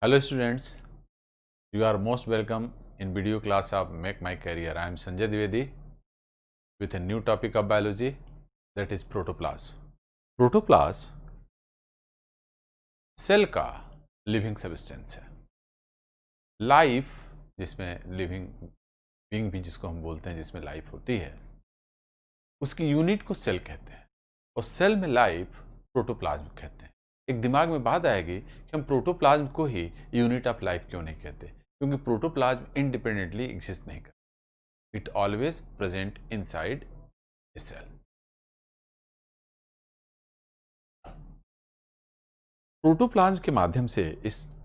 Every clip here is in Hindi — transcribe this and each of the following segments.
Hello students, you are most welcome in video class of Make My Career. I am Sanjay Dwivedi with a new topic of biology, that is protoplasm. Protoplasm cell का लिविंग सब्सटेंस है। लाइफ जिसमें लिविंग बीइंग भी जिसको हम बोलते हैं, जिसमें लाइफ होती है, उसकी यूनिट को सेल कहते हैं और सेल में लाइफ प्रोटोप्लाज्म कहते हैं। एक दिमाग में बात आएगी कि हम प्रोटोप्लाज्म को ही यूनिट ऑफ लाइफ क्यों नहीं कहते, क्योंकि प्रोटोप्लाज्म इंडिपेंडेंटली एग्जिस्ट नहीं करता, it always present inside a cell. Protoplasm के माध्यम से, इस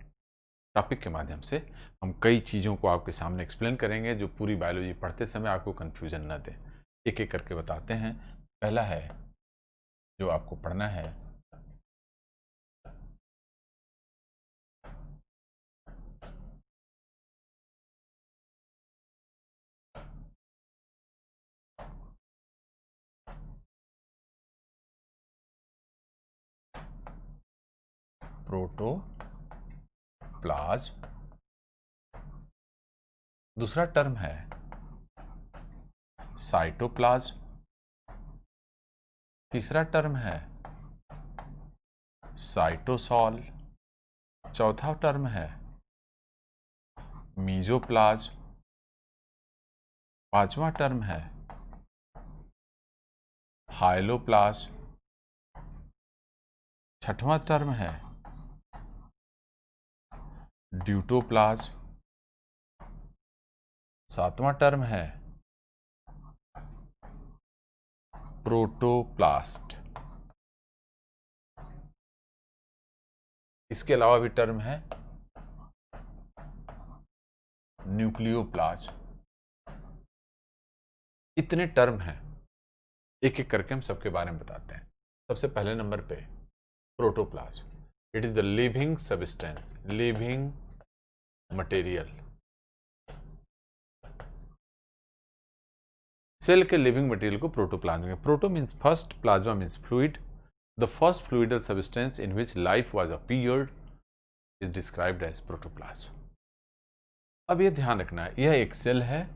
टॉपिक के माध्यम से हम कई चीज़ों को आपके सामने एक्सप्लेन करेंगे जो पूरी बायोलॉजी पढ़ते समय आपको कंफ्यूजन न दे। एक एक करके बताते हैं। पहला है जो आपको पढ़ना है, प्रोटोप्लाज्म। दूसरा टर्म है साइटोप्लाज्म। तीसरा टर्म है साइटोसॉल। चौथा टर्म है मीजोप्लाज्म। पांचवा टर्म है हाइलोप्लाज्म। छठवां टर्म है ड्यूटोप्लाज्म। सातवां टर्म है प्रोटोप्लास्ट। इसके अलावा भी टर्म है न्यूक्लियोप्लाज्म। इतने टर्म हैं, एक एक करके हम सबके बारे में बताते हैं। सबसे पहले नंबर पे protoplasm, it is the living substance, living material. Cell के लिविंग मटेरियल को प्रोटोप्लाज्म में, proto means first, plasma means fluid. The first fluidal substance in which life was appeared is described as protoplasm. अब यह ध्यान रखना है, यह एक सेल है,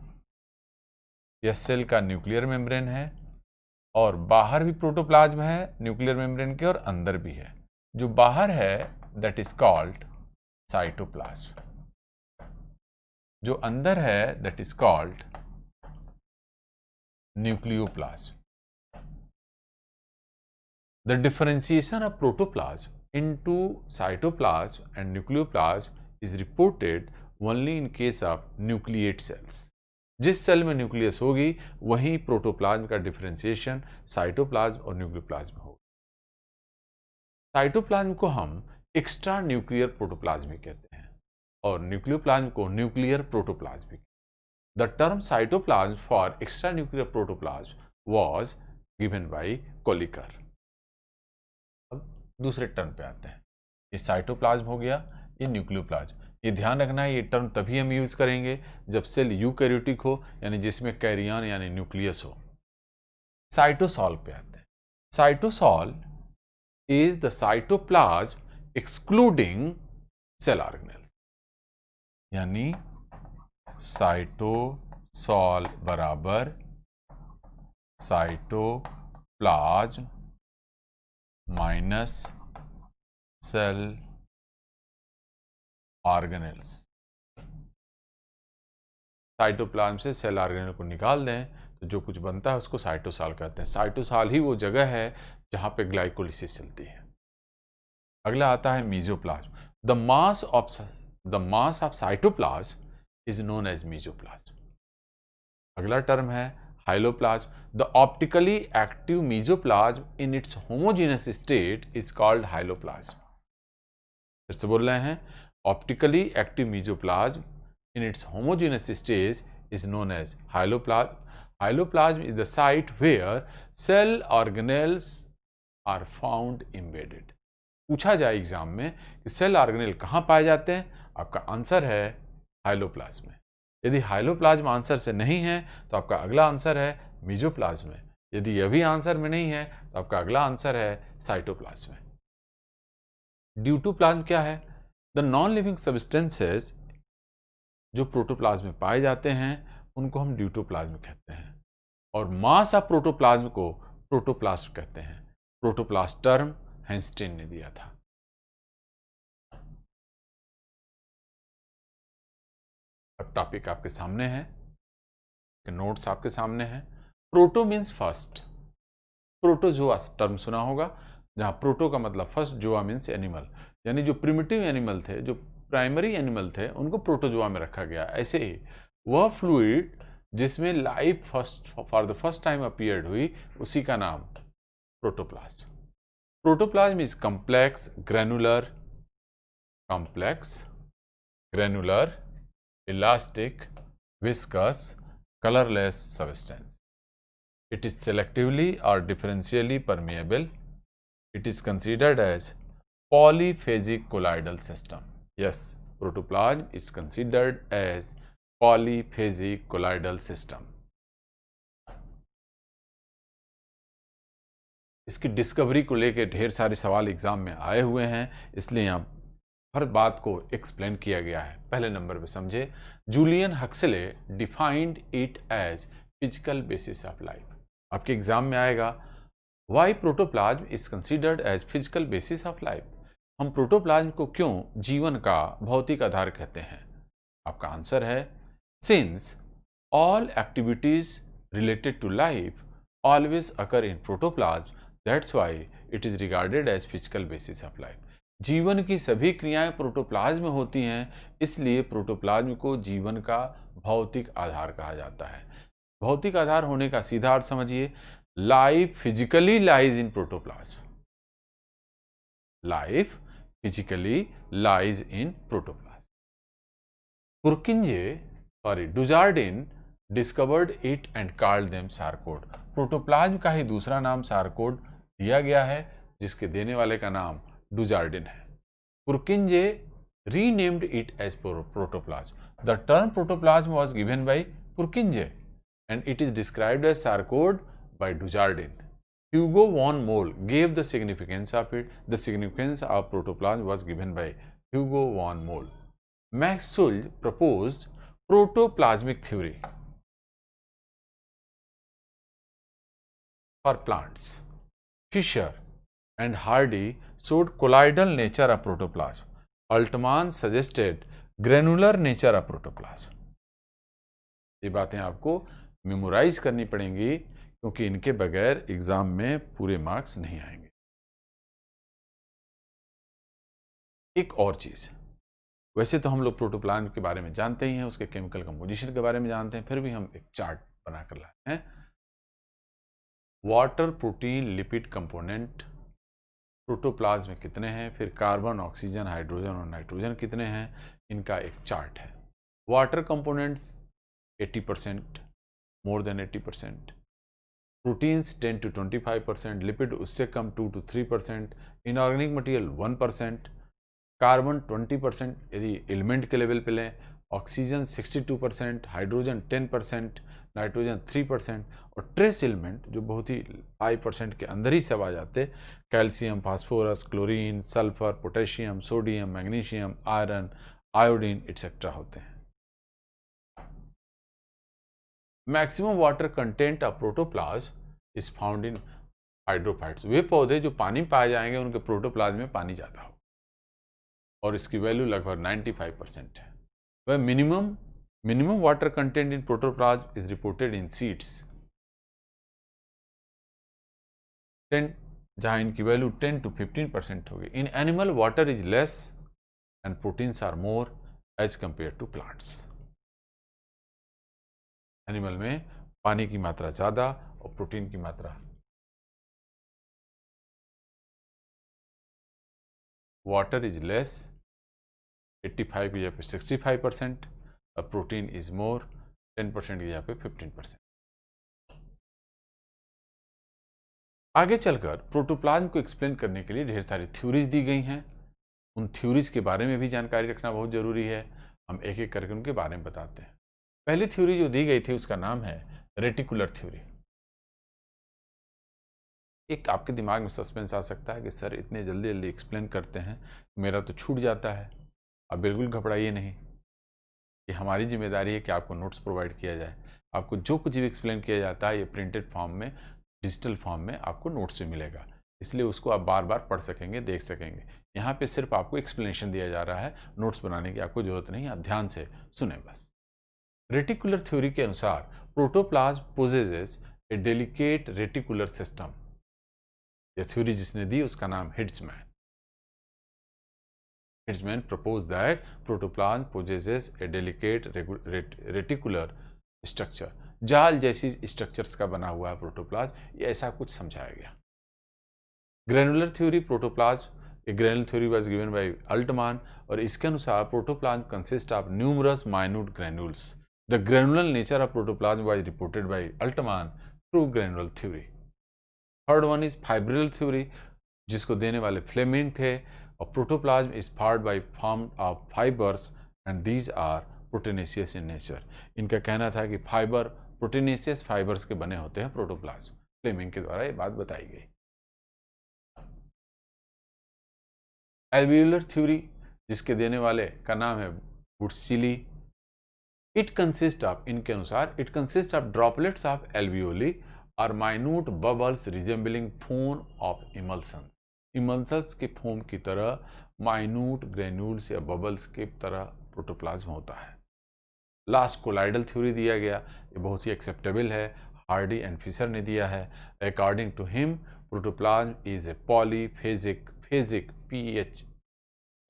यह सेल का न्यूक्लियर मेम्ब्रेन है और बाहर भी प्रोटोप्लाज्म है न्यूक्लियर मेम्ब्रेन के और अंदर भी है। जो बाहर है दैट इज कॉल्ड साइटोप्लाज्म, जो अंदर है that is called nucleoplasm. The differentiation of protoplasm into cytoplasm and nucleoplasm is reported only in case of nucleate cells. जिस सेल में न्यूक्लियस होगी वहीं प्रोटोप्लाज्म का डिफरेंशिएशन साइटोप्लाज्म और न्यूक्लियोप्लाज्म होगा। साइटोप्लाज्म को हम एक्स्ट्रा न्यूक्लियर प्रोटोप्लाज्म भी कहते हैं और न्यूक्लियोप्लाज्म को न्यूक्लियर प्रोटोप्लाज्म भी। The term cytoplasm for extra nuclear protoplasm was given bye Kolliker. दूसरे टर्म पे आते हैं, ये साइटोप्लाज्म हो गया, ये न्यूक्लियोप्लाज्म। ये ध्यान रखना है, ये टर्म तभी हम यूज करेंगे जब सेल यूकैरियोटिक हो, यानी जिसमें कैरियन यानी न्यूक्लियस हो। साइटोसॉल पे आते हैं। Cytosol is the cytoplasm excluding cell organelle, यानी साइटोसॉल बराबर cytoplasm minus cell organelles. Cytoplasm से सेल ऑर्गेनेल को निकाल दें तो जो कुछ बनता है उसको साइटोसॉल कहते हैं। साइटोसॉल ही वो जगह है जहां पे ग्लाइकोलिसिस चलती है। अगला आता है mesoplasm. The mass of cytoplasm is known as mesoplasm. अगला टर्म है hyaloplasm. The optically active mesoplasm in its homogeneous state is called hyaloplasm. फिर से बोल रहे हैं, optically active mesoplasm in its homogeneous stage is known as hyaloplasm. Hyaloplasm is the site where cell organelles are found embedded। पूछा जाए एग्जाम में कि सेल ऑर्गेनेल कहाँ पाए जाते हैं, आपका आंसर है हाइलोप्लाज्म में। यदि हाइलोप्लाज्म आंसर से नहीं है तो आपका अगला आंसर है मीजोप्लाज्म में। यदि यह भी आंसर में नहीं है तो आपका अगला आंसर है साइटोप्लाज्म में। ड्यूटोप्लाज्म क्या है? द नॉन लिविंग सब्सटेंसेस जो प्रोटोप्लाज्म में पाए जाते हैं उनको हम ड्यूटोप्लाज्म कहते हैं, और मास ऑफ प्रोटोप्लाज्म को प्रोटोप्लास्ट कहते हैं। प्रोटोप्लास्ट टर्म हेंस्टेन ने दिया था। अब टॉपिक आपके सामने है, नोट्स आपके सामने हैं। Proto means first. Protozoa term सुना होगा, जहां प्रोटो का मतलब फर्स्ट, जोआ मीन्स एनिमल, यानी जो प्रिमिटिव एनिमल थे, जो प्राइमरी एनिमल थे, उनको प्रोटोजोआ में रखा गया। ऐसे ही वह फ्लूइड जिसमें life for the first time appeared हुई, उसी का नाम protoplasm. Protoplasm is granular, elastic, viscous, colorless substance. It is selectively or differentially permeable. It is considered as polyphasic colloidal system. Yes, protoplasm is considered as polyphasic colloidal system. इसकी डिस्कवरी को लेकर ढेर सारे सवाल एग्जाम में आए हुए हैं, इसलिए यहाँ हर बात को एक्सप्लेन किया गया है। पहले नंबर पे समझे, Julian Huxley defined it as physical basis of life. आपके एग्जाम में आएगा, why protoplasm is considered as physical basis of life. हम प्रोटोप्लाज्म को क्यों जीवन का भौतिक आधार कहते हैं? आपका आंसर है, since all activities related to life always occur in protoplasm, that's why it is regarded as physical basis of life. जीवन की सभी क्रियाएं प्रोटोप्लाज्म में होती हैं, इसलिए प्रोटोप्लाज्म को जीवन का भौतिक आधार कहा जाता है। भौतिक आधार होने का सीधा अर्थ समझिए, life physically lies in protoplasm. Life physically lies in protoplasm. Dujardin discovered it and called them sarcode. Protoplasm का ही दूसरा नाम सारकोड दिया गया है, जिसके देने वाले का नाम डुजार्डिन है। पुरकिंजे renamed it as protoplasm. The term protoplasm was given by Purkinje and it is described as sarcode by Dujardin. Hugo von Mohl gave the significance of it. The significance of protoplasm was given by Hugo von Mohl. Max Sulj proposed protoplasmic theory for plants. Fisher and Hardy showed colloidal nature of protoplasm. Altman suggested granular nature of protoplasm. ये बातें आपको मेमोराइज करनी पड़ेंगी, क्योंकि इनके बगैर एग्जाम में पूरे मार्क्स नहीं आएंगे। एक और चीज, वैसे तो हम लोग प्रोटोप्लाज्म के बारे में जानते ही हैं, उसके केमिकल कंपोजिशन के बारे में जानते हैं, फिर भी हम एक चार्ट बनाकर लाए हैं। Water, protein, lipid component protoplasm में कितने हैं, फिर कार्बन, ऑक्सीजन, हाइड्रोजन और नाइट्रोजन कितने हैं, इनका एक चार्ट है। Water components 80%, more than 80%, proteins 10 to 25%, lipid उससे कम 2 to 3%, इनऑर्गेनिक मटेरियल 1%, कार्बन 20% यदि एलिमेंट के लेवल पे लें, ऑक्सीजन 62%, हाइड्रोजन 10%, नाइट्रोजन 3% और ट्रेस एलिमेंट जो बहुत ही 5% के अंदर ही सब आ जाते, calcium, phosphorus, chlorine, sulphur, potassium, sodium, magnesium, iron, iodine etcetera होते हैं। Maximum water content of protoplasm is found in hydrophytes. वे पौधे जो पानी पाए जाएंगे उनके प्रोटोप्लाज्म में पानी ज़्यादा हो, और इसकी वैल्यू लगभग 95% है। वह minimum water content in protoplasm is reported in seeds, 10, जहां इनकी वैल्यू 10 to 15% होगी। In animal water is less and proteins are more as compare to plants. Animal में पानी की मात्रा ज्यादा और प्रोटीन की मात्रा, वाटर इज लेस 85 की जगह पे 65%, और प्रोटीन इज मोर 10% की जगह पे 15%। आगे चलकर प्रोटोप्लाज्म को एक्सप्लेन करने के लिए ढेर सारी थ्योरीज दी गई हैं। उन थ्योरीज के बारे में भी जानकारी रखना बहुत जरूरी है। हम एक एक करके उनके बारे में बताते हैं। पहली थ्योरी जो दी गई थी उसका नाम है रेटिकुलर थ्योरी। एक आपके दिमाग में सस्पेंस आ सकता है कि सर इतने जल्दी जल्दी एक्सप्लेन करते हैं, मेरा तो छूट जाता है। आप बिल्कुल घबराइए नहीं, ये हमारी जिम्मेदारी है कि आपको नोट्स प्रोवाइड किया जाए। आपको जो कुछ भी एक्सप्लेन किया जाता है ये प्रिंटेड फॉर्म में, डिजिटल फॉर्म में आपको नोट्स भी मिलेगा, इसलिए उसको आप बार बार पढ़ सकेंगे, देख सकेंगे। यहाँ पे सिर्फ आपको एक्सप्लेनेशन दिया जा रहा है, नोट्स बनाने की आपको जरूरत नहीं, आप ध्यान से सुने बस। रेटिकुलर थ्योरी के अनुसार प्रोटोप्लाज्म पोजेसेस ए डेलिकेट रेटिकुलर सिस्टम। यह थ्योरी जिसने दी उसका नाम हिट्जमैन। Hitzman proposed that protoplasm possesses a delicate reticular structure. जाल जैसी स्ट्रक्चर्स का बना हुआ है प्रोटोप्लाज्म, ये ऐसा कुछ समझाया गया। Granular theory protoplasm, a granular theory was given by Altmann, और इसके अनुसार protoplasm consist of numerous minute granules. The granular nature of protoplasm was reported by Altmann through granular theory. Third one is fibril theory, जिसको देने वाले फ्लेमिंग थे। और protoplasm is formed by form of fibres and these are proteinaceous in nature. इनका कहना था कि फाइबर प्रोटीनेशियस फाइबर्स के बने होते हैं प्रोटोप्लाज्म। फ्लेमिंग के द्वारा ये बात बताई गई। एल्वियोलर थ्योरी, जिसके देने वाले का नाम है बुर्सिली। इट कंसिस्ट ऑफ, इनके अनुसार it consist of droplets of alveoli और minute bubbles resembling foam of emulsion. Emulsions के फोम की तरह माइन्यूट ग्रेन्यूल्स या बबल्स की तरह प्रोटोप्लाज्म होता है। लास्ट कोलाइडल थ्योरी दिया गया, ये बहुत ही एक्सेप्टेबल है, हार्डी एंड फिशर ने दिया है। According to him protoplasm is a polyphasic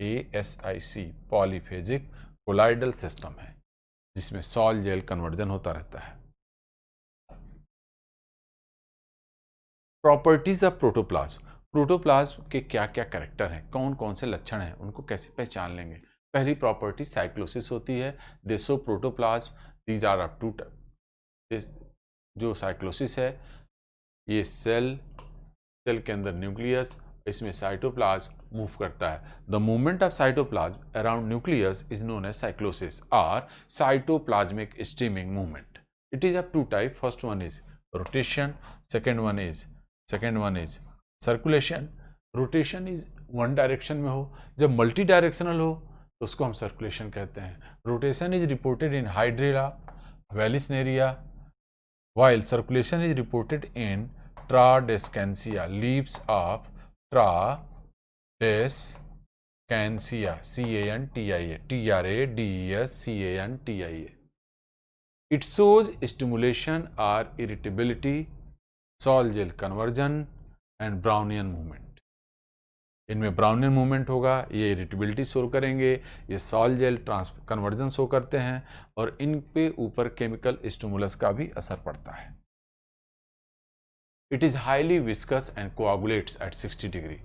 PHASIC polyphasic colloidal system है, जिसमें सॉल जेल कन्वर्जन होता रहता है। प्रॉपर्टीज ऑफ प्रोटोप्लाज्म, प्रोटोप्लाज्म के क्या क्या कैरेक्टर हैं, कौन कौन से लक्षण हैं, उनको कैसे पहचान लेंगे। पहली प्रॉपर्टी साइक्लोसिस होती है। They show protoplasm these are of two type. जो साइक्लोसिस है, ये सेल के अंदर न्यूक्लियस, इसमें साइटोप्लाज्म मूव करता है। The movement of cytoplasm around nucleus is known as cyclosis और cytoplasmic streaming movement. It is of two type. First one is rotation, second one is circulation. Rotation is one direction में हो, जब मल्टी डायरेक्शनल हो तो उसको हम सर्कुलेशन कहते हैं। Rotation is reported in hydrilla Vallisneria, while circulation is reported in Tradescantia, leaves of Tradescantia, Tradescantia. It shows stimulation or irritability, Sol gel conversion and Brownian movement. इनमें ब्राउनियन मूवमेंट होगा, ये इरिटेबिलिटी शो करेंगे, ये सॉल जेल कन्वर्जन शो करते हैं, और इन पे ऊपर केमिकल स्टिमुलस का भी असर पड़ता है। It is highly viscous and coagulates at 60 degree.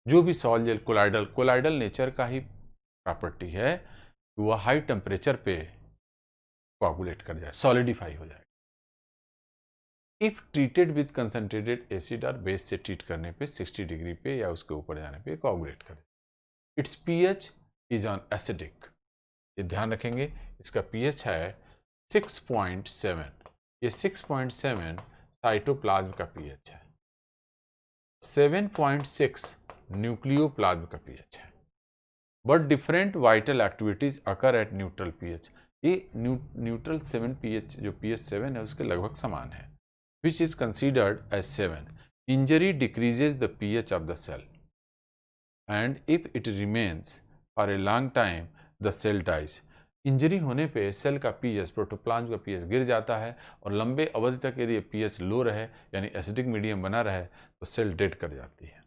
जो भी सॉल जेल कोलाइडल नेचर का ही प्रॉपर्टी है कि वह हाई टेम्परेचर पे कोआगुलेट कर जाए, सॉलिडिफाई हो जाए। If treated with concentrated acid और बेस से ट्रीट करने पे 60 डिग्री पे या उसके ऊपर जाने पे कोआगुलेट करे। It's pH is on acidic, ये ध्यान रखेंगे, इसका पीएच है 6.7। ये 6.7 साइटोप्लाज्म का पीएच है, 7.6 न्यूक्लियोप्लाज्म का पीएच है। But different vital activities occur at neutral pH. ये न्यूट्रल 7 पीएच, जो पीएच 7 है उसके लगभग समान है, which is considered as 7. Injury decreases the pH of the cell, and if it remains for a long time, the cell dies. Injury होने पे सेल का पीएच, प्रोटोप्लाज्म का पीएच गिर जाता है, और लंबे अवधि तक यदि पीएच लो रहे यानी एसिडिक मीडियम बना रहे तो सेल डेड कर जाती है।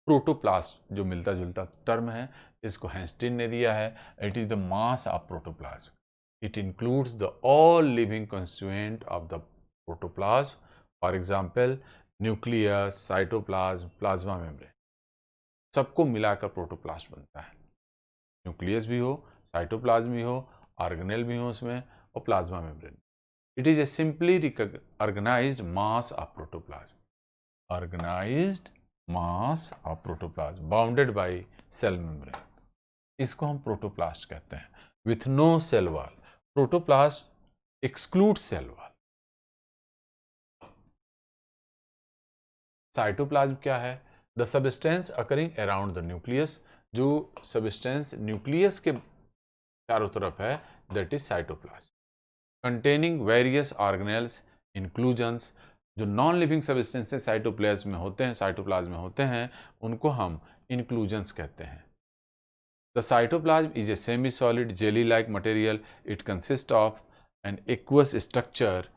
प्रोटोप्लाज्म जो मिलता जुलता टर्म है, इसको हैंस्टीन ने दिया है। It is the mass of protoplasm. It includes the all living constituent of the protoplasm, for example, nucleus, cytoplasm, plasma membrane. सबको मिलाकर प्रोटोप्लाज्म बनता है। न्यूक्लियस भी हो, साइटोप्लाज्म भी हो, ऑर्गेनेल भी हो उसमें, और plasma membrane. It is a simply organized mass of protoplasm, organized mass of protoplasm bounded by cell membrane. इसको हम प्रोटोप्लास्ट कहते हैं, with no cell wall. Protoplasm exclude cell wall. Cytoplasm क्या है? The substance occurring around the nucleus, जो सब्सटेंस न्यूक्लियस के चारों तरफ है, that is cytoplasm. Containing various organelles inclusions, जो नॉन लिविंग सब्सटेंसेस साइटोप्लाज्म में होते हैं उनको हम इंक्लूजन्स कहते हैं। The cytoplasm is a semi solid jelly like material, it consist of an aqueous structure,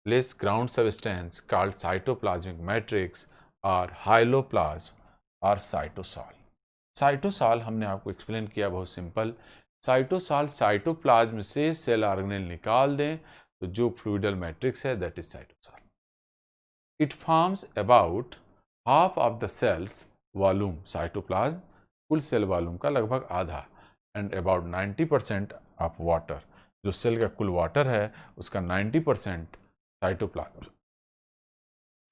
less ground substance called cytoplasmic matrix or hyaloplasm or cytosol। Cytosol हमने आपको एक्सप्लेन किया, बहुत सिंपल। साइटोसॉल साइटोप्लाज्म से सेल ऑर्गेनेल निकाल दें तो जो फ्लूइडल मैट्रिक्स है that is cytosol. It forms about half of the cell's volume, cytoplasm कुल सेल वॉल्यूम का लगभग आधा, एंड अबाउट 90% ऑफ वाटर, जो सेल का कुल वाटर है उसका 90% cytoplasm.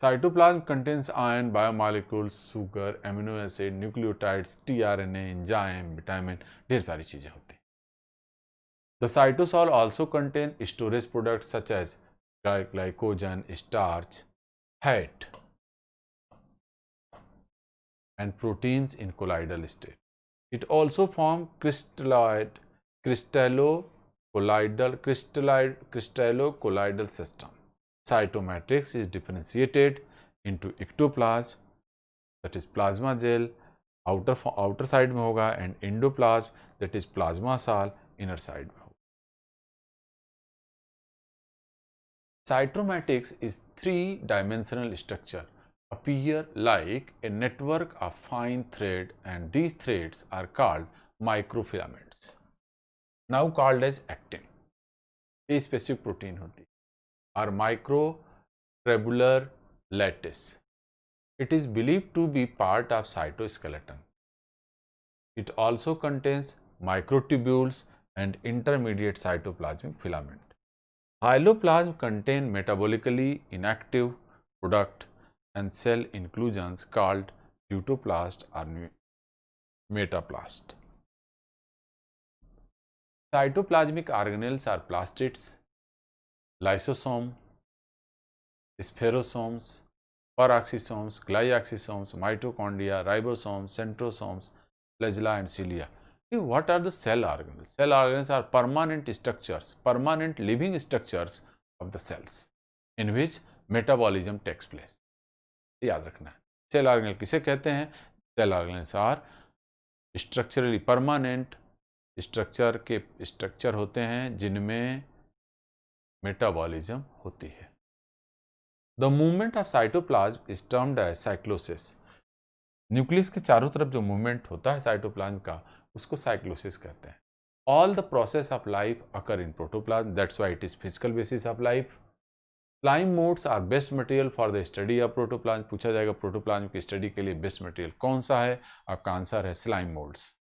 Cytoplasm contains ion, biomolecules, sugar, amino acid, nucleotides, tRNA, enzyme, vitamin, ढेर सारी चीजें होती हैं। The cytosol also contain storage products such as glycogen, starch, fat and proteins in colloidal state. It also form crystallo-colloidal system. Cytomatrix is differentiated into ectoplasm, that is plasma gel, outer side में होगा, and endoplasm, that is plasma cell, inner side में होगा। Cytomatrix is three-dimensional structure, appear like a network of fine thread, and these threads are called microfilaments, now called as actin। ये specific protein होती है, or microtubular lattice। It is believed to be part of cytoskeleton। It also contains microtubules and intermediate cytoplasmic filament। Hyaloplasm contain metabolically inactive product and cell inclusions called deutoplast or metaplast। Cytoplasmic organelles are plastids, lysosome, spherosomes, peroxisomes, glyoxysomes, mitochondria, ribosomes, centrosomes, flagella and cilia। What are the cell organelles? Cell organelles are permanent structures, permanent living structures of the cells in which metabolism takes place। याद रखना है, सेल ऑर्गेनेल किसे कहते हैं? Cell organelles are structurally permanent structure होते हैं जिनमें मेटाबॉलिज्म होती है। The movement of cytoplasm is termed as cyclosis. Nucleus के चारों तरफ जो मूवमेंट होता है साइटोप्लाज्म का, उसको साइक्लोसिस कहते हैं। All the process of life occur in protoplasm, that's why it is physical basis of life. Slime moulds are best material for the study of protoplasm. पूछा जाएगा प्रोटोप्लाज्म की स्टडी के लिए बेस्ट मटेरियल कौन सा है? आपका आंसर है slime moulds.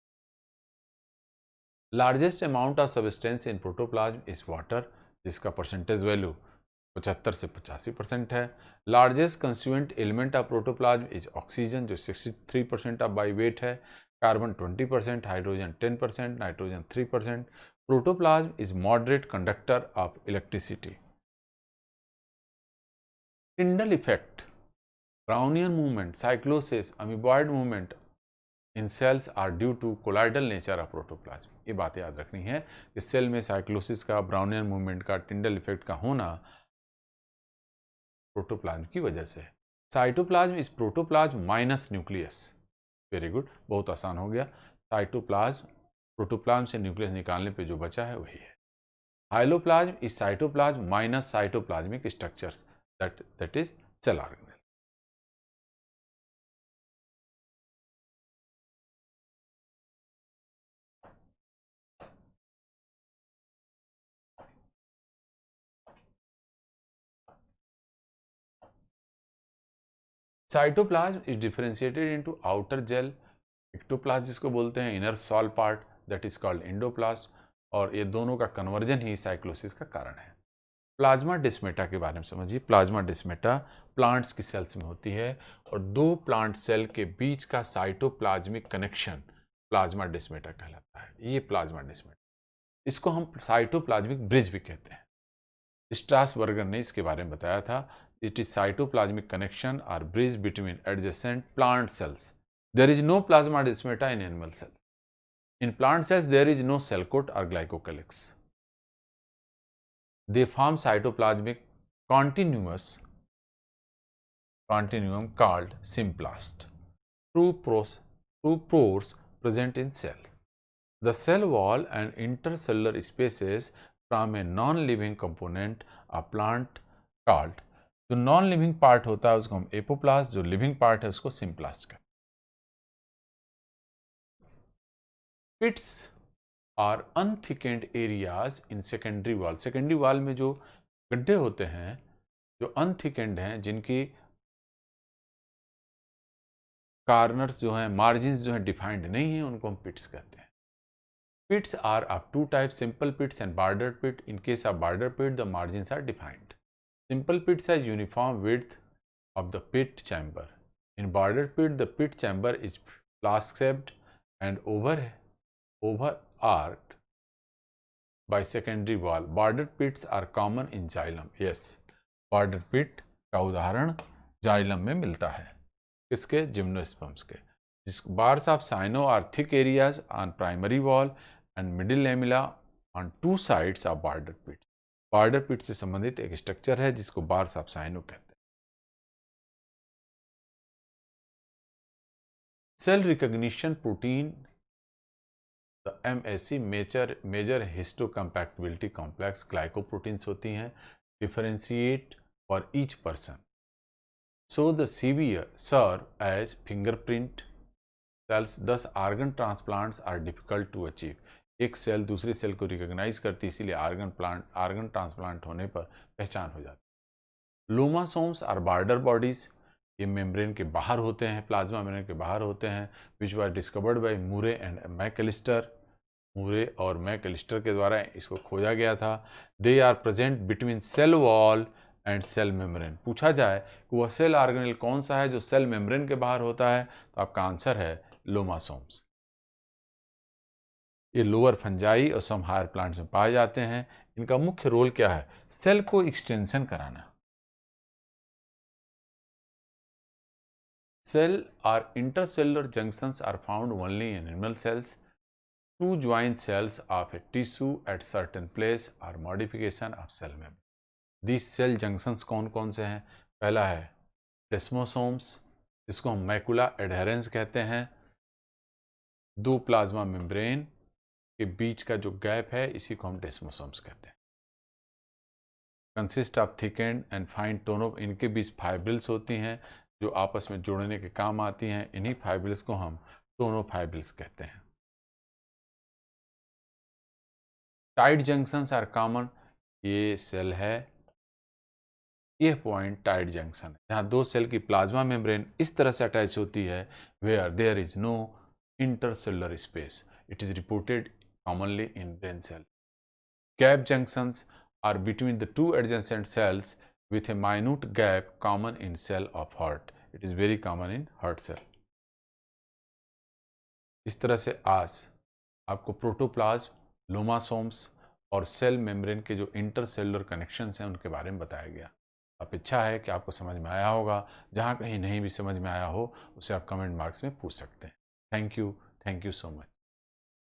Largest amount of substance in protoplasm is water, जिसका परसेंटेज वैल्यू 75 से 85% है। Largest constituent element of protoplasm is oxygen, जो 63% ऑफ बाई वेट है। Carbon 20%, hydrogen 10%, nitrogen 3%। Protoplasm is moderate conductor of electricity. Tyndall effect, Brownian movement, cyclosis, amoeboid movement in cells are due to colloidal nature of protoplasm. ये बात याद रखनी है कि सेल में साइक्लोसिस का, ब्राउनियन मूवमेंट का, टिंडल इफेक्ट का होना प्रोटोप्लाज्म की वजह से। Cytoplasm is protoplasm minus nucleus. Very good, बहुत आसान हो गया। साइटोप्लाज्म, प्रोटोप्लाज्म से न्यूक्लियस निकालने पे जो बचा है वही है। Hyaloplasm is cytoplasm minus cytoplasmic structures, that is cell organelle। Cytoplasm is differentiated into outer gel, ectoplasm जिसको बोलते हैं, inner sol part that is called endoplasm, और ये दोनों का कन्वर्जन ही साइक्लोसिस का कारण है। प्लाज्मा डिस्मेटा के बारे में समझिए। प्लाज्मा डिस्मेटा प्लांट्स की सेल्स में होती है, और दो प्लांट सेल के बीच का साइटोप्लाज्मिक कनेक्शन प्लाज्मा डिस्मेटा कहलाता है। ये प्लाज्मा डिस्मेटा, इसको हम साइटोप्लाज्मिक ब्रिज भी कहते हैं। स्ट्रासबर्गर ने इसके बारे में बताया था। It is cytoplasmic connection or bridge between adjacent plant cells. There is no plasmadesmata in animal cells. In plant cells, there is no cell coat or glycocalyx. They form cytoplasmic continuum called symplast through pores present in cells. The cell wall and intercellular spaces from a non-living component of plant called, जो नॉन लिविंग पार्ट होता है उसको हम एपोप्लास्ट, जो लिविंग पार्ट है उसको सिम्प्लास्ट कहते हैं. Pits are unthickened areas in secondary wall. Secondary wall में जो गड्ढे होते हैं जो अनथिकेंड हैं, जिनकी कार्नर्स जो हैं, मार्जिन्स जो हैं डिफाइंड नहीं हैं, उनको हम पिट्स कहते हैं. Pits are of two types, simple pits and bordered pit. In case of bordered pit, the margins are defined. Simple pits has uniform width of the pit chamber. In bordered pit, the pit chamber is flask-shaped and overarched by secondary wall. Bordered pits are common in xylem. Yes, bordered pit का उदाहरण xylem में मिलता है. किसके? जिम्नोस्पर्म्स के. Bars of cyno are thick areas on primary wall and middle lamella on two sides of border pit. Border pit से संबंधित एक स्ट्रक्चर है जिसको bars of cyno कहते हैं. Cell recognition protein, the MHC major histocompatibility complex glycoproteins होती हैं, differentiate for each person. So the severe serve as fingerprint cells. Thus organ transplants are difficult to achieve. एक सेल दूसरी सेल को रिकॉग्नाइज करती है, इसीलिए आर्गन ट्रांसप्लांट होने पर पहचान हो जाती है. लूमासोम्स आर बॉर्डर बॉडीज. ये मेम्ब्रेन के बाहर होते हैं, प्लाज्मा मेम्ब्रेन के बाहर होते हैं, which were discovered by Moore and McAlister. Moore और मैकलिस्टर के द्वारा इसको खोजा गया था. They are present between cell wall and cell membrane. पूछा जाए कि वह सेल ऑर्गेनेल कौन सा है जो सेल मेम्ब्रेन के बाहर होता है, तो आपका आंसर है लोमासोम्स. ये लोअर फंजाई और सम हायर प्लांट्स में पाए जाते हैं. इनका मुख्य रोल क्या है? सेल को एक्सटेंशन कराना. Cell are intercellular junctions are found only in animal cells. To join cells of a tissue at certain place are modification of cell membrane. This cell junctions कौन कौन से हैं? पहला है डेस्मोसोम्स, जिसको हम मैकुला एडहेरेंस कहते हैं. दो प्लाज्मा मेम्ब्रेन के बीच का जो गैप है, इसी को हम डेस्मोसोम्स कहते हैं. Consist of thickened and fine tono. इनके बीच फाइब्रिल्स होती हैं जो आपस में जोड़ने के काम आती हैं. इन्हीं फाइब्रिल्स को हम टोनोफाइब्रिल्स कहते हैं. Tight junctions are common. ये सेल है, ये पॉइंट टाइट जंक्शन है, जहाँ दो सेल की प्लाज्मा मेम्ब्रेन इस तरह से अटैच होती है, where there is no intercellular space. It is reported commonly in brain cell. Gap junctions are between the two adjacent cells with a minute gap common in cell of heart. It is very common in heart cell. इस तरह से आज आपको प्रोटोप्लाज्म, लोमासोम्स और सेल मेम्ब्रेन के जो इंटरसेलुलर कनेक्शंस हैं उनके बारे में बताया गया. अपेक्षा है कि आपको समझ में आया होगा. जहाँ कहीं नहीं भी समझ में आया हो उसे आप कमेंट बॉक्स में पूछ सकते हैं. Thank you so much.